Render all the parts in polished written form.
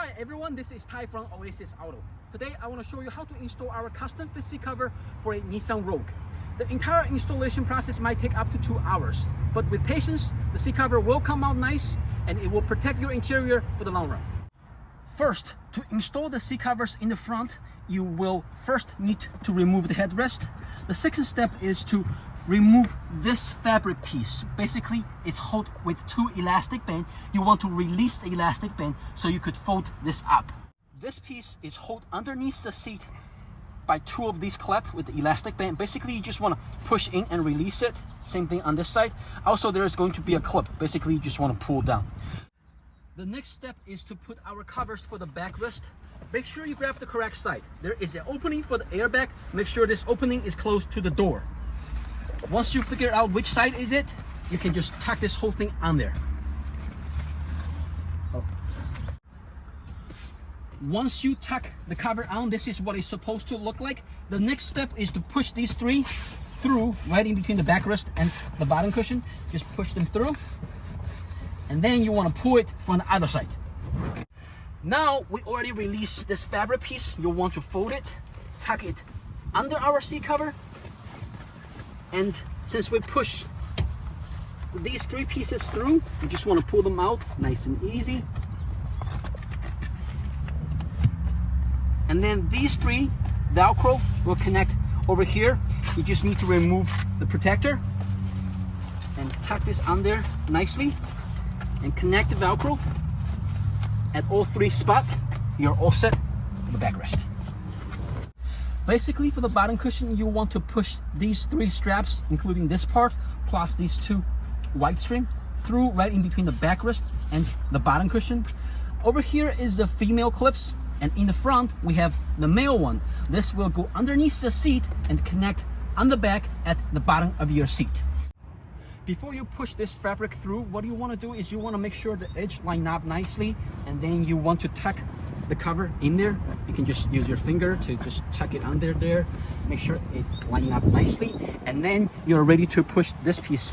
Hi everyone, this is Ty from Oasis Auto. Today I want to show you how to install our custom fit seat cover for a Nissan Rogue. The entire installation process might take up to 2 hours, but with patience, the seat cover will come out nice and it will protect your interior for the long run. First, to install the seat covers in the front, you will first need to remove the headrest. The second step is to remove this fabric piece. Basically, it's held with 2 elastic bands. You want to release the elastic band so you could fold this up. This piece is held underneath the seat by 2 of these clips with the elastic band. Basically, you just want to push in and release it. Same thing on this side. Also, there is going to be a clip. Basically, you just want to pull down. The next step is to put our covers for the backrest. Make sure you grab the correct side. There is an opening for the airbag. Make sure this opening is close to the door. Once you figure out which side is it, you can just tuck this whole thing on there. Once you tuck the cover on, this is what it's supposed to look like. The next step is to push these 3 through right in between the backrest and the bottom cushion. Just push them through. And then you want to pull it from the other side. Now we already released this fabric piece. You'll want to fold it, tuck it under our seat cover. And since we push these 3 pieces through, you just want to pull them out nice and easy. And then these 3 Velcro will connect over here. You just need to remove the protector and tuck this on there nicely and connect the Velcro at all 3 spots. You're all set for the backrest. Basically, for the bottom cushion, you want to push these 3 straps, including this part, plus these 2 white string, through right in between the backrest and the bottom cushion. Over here is the female clips, and in the front, we have the male one. This will go underneath the seat and connect on the back at the bottom of your seat. Before you push this fabric through, what you want to do is you want to make sure the edge line up nicely, and then you want to tuck the cover in there. You can just use your finger to just tuck it under there. Make sure it lines up nicely, and then you're ready to push this piece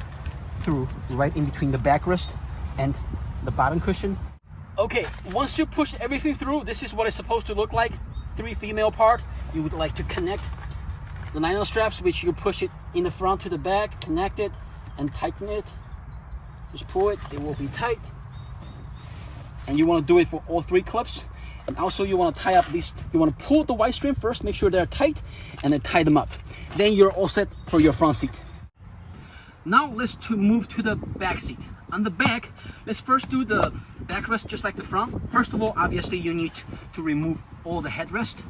through right in between the backrest and the bottom cushion. Okay, once you push everything through, this is what it's supposed to look like. 3 female part. You would like to connect the nylon straps, which you push it in the front to the back, connect it and tighten it. Just pull it, it will be tight. And you want to do it for all 3 clips. And also you want to tie up these, you want to pull the white string first, make sure they're tight, and then tie them up. Then you're all set for your front seat. Now let's move to the back seat. On the back, let's first do the backrest just like the front. First of all, obviously you need to remove all the headrest.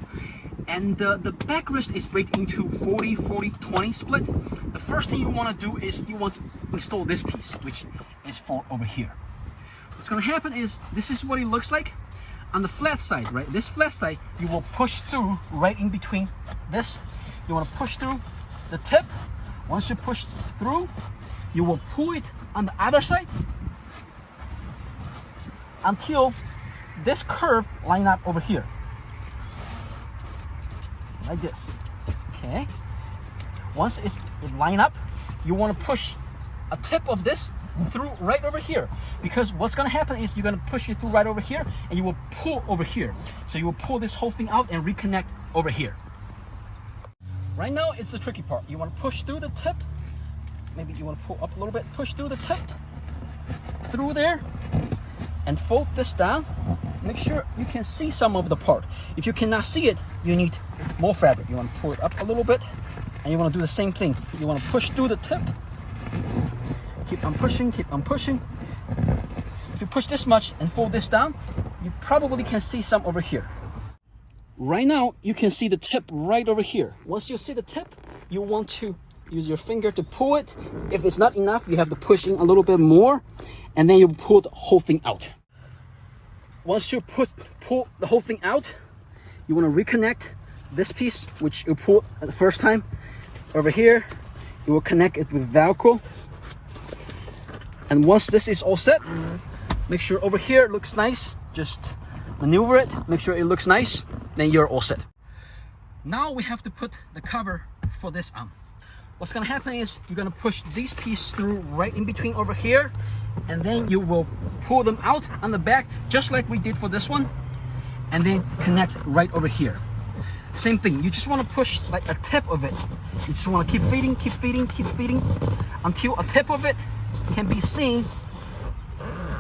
And the backrest is break into 40-40-20 split. The first thing you want to do is you want to install this piece, which is for over here. What's going to happen is, this is what it looks like. On the flat side, right? This flat side, you will push through right in between this. You want to push through the tip. Once you push through, you will pull it on the other side until this curve line up over here. Like this. Okay. Once it line up, you want to push a tip of this through right over here, because what's going to happen is you're going to push it through right over here and you will pull over here. So you will pull this whole thing out and reconnect over here. Right now it's the tricky part. You want to push through the tip. Maybe you want to pull up a little bit, push through the tip through there and fold this down. Make sure you can see some of the part. If you cannot see it, you need more fabric. You want to pull it up a little bit, and you want to do the same thing. You want to push through the tip. Keep on pushing, keep on pushing. If you push this much and fold this down, you probably can see some over here. Right now, you can see the tip right over here. Once you see the tip, you want to use your finger to pull it. If it's not enough, you have to push in a little bit more, and then you pull the whole thing out. Once you pull the whole thing out, you want to reconnect this piece, which you pulled at the first time. Over here, you will connect it with Velcro. And once this is all set, make sure over here it looks nice. Just maneuver it, make sure it looks nice, then you're all set. Now we have to put the cover for this on. What's going to happen is you're going to push these pieces through right in between over here, and then you will pull them out on the back just like we did for this one. and then connect right over here. Same thing, you just want to push like a tip of it. You just want to keep feeding until a tip of it can be seen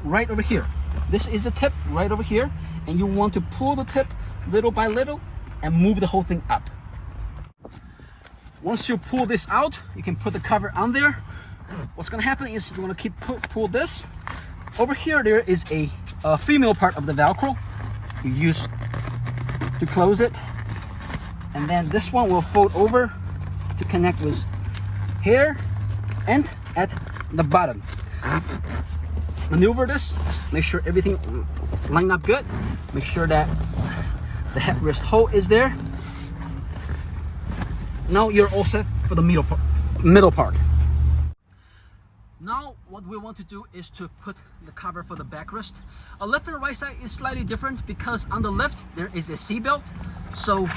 right over here. This is a tip right over here, and you want to pull the tip little by little and move the whole thing up. Once you pull this out, you can put the cover on there. What's gonna happen is you want to keep pull this. Over here there is a female part of the Velcro you use to close it, and then this one will fold over to connect with here and at the bottom. Maneuver this, make sure everything line up good, make sure that the headrest hole is there. Now you're all set for the middle part. Now what we want to do is to put the cover for the backrest. A left and right side is slightly different because on the left there is a seat belt. So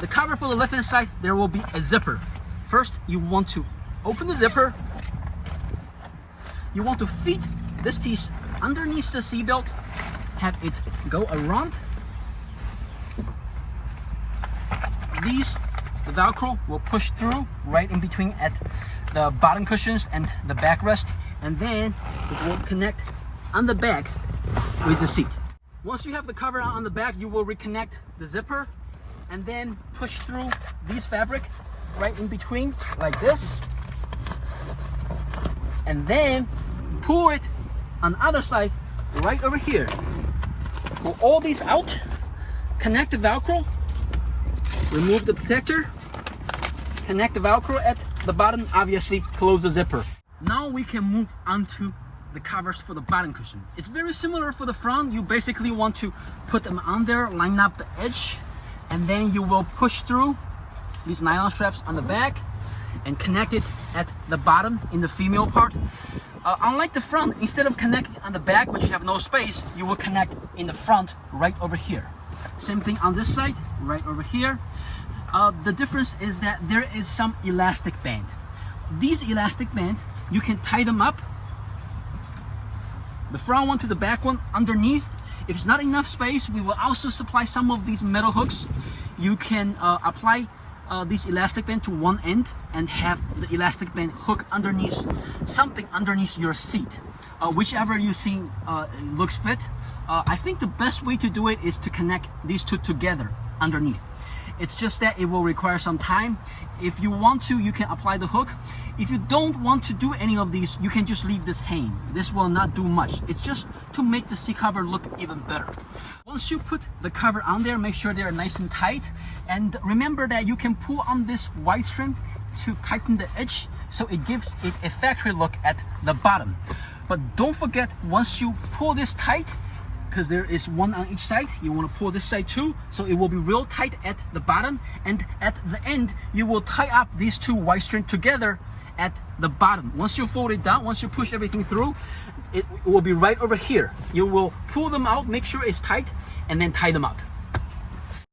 the cover for the left hand side, there will be a zipper. First you want to open the zipper. You want to feed this piece underneath the seat belt, have it go around. The Velcro will push through right in between at the bottom cushions and the backrest, and then it will connect on the back with the seat. Once you have the cover on the back, you will reconnect the zipper and then push through these fabric right in between like this, and then pull it on the other side right over here. Pull all these out, connect the Velcro, remove the protector, connect the Velcro at the bottom, obviously close the zipper. Now we can move on to the covers for the bottom cushion. It's very similar for the front. You basically want to put them on there, line up the edge, and then you will push through these nylon straps on the back and connect it at the bottom in the female part. Unlike the front, instead of connecting on the back, which you have no space, you will connect in the front right over here. Same thing on this side, right over here. The difference is that there is some elastic band. These elastic band, you can tie them up, the front one to the back one underneath. If it's not enough space, we will also supply some of these metal hooks. You can apply these elastic band to one end and have the elastic band hook underneath something underneath your seat, whichever you see looks fit. I think the best way to do it is to connect these two together underneath. It's just that it will require some time. If you want to, you can apply the hook. If you don't want to do any of these, you can just leave this hanging. This will not do much. It's just to make the seat cover look even better. Once you put the cover on there, make sure they're nice and tight. And remember that you can pull on this white string to tighten the edge, so it gives it a factory look at the bottom. But don't forget, once you pull this tight, because there is one on each side, you want to pull this side too, so it will be real tight at the bottom, and at the end you will tie up these two white string together at the bottom. Once you fold it down, once you push everything through, it will be right over here. You will pull them out, make sure it's tight, and then tie them up.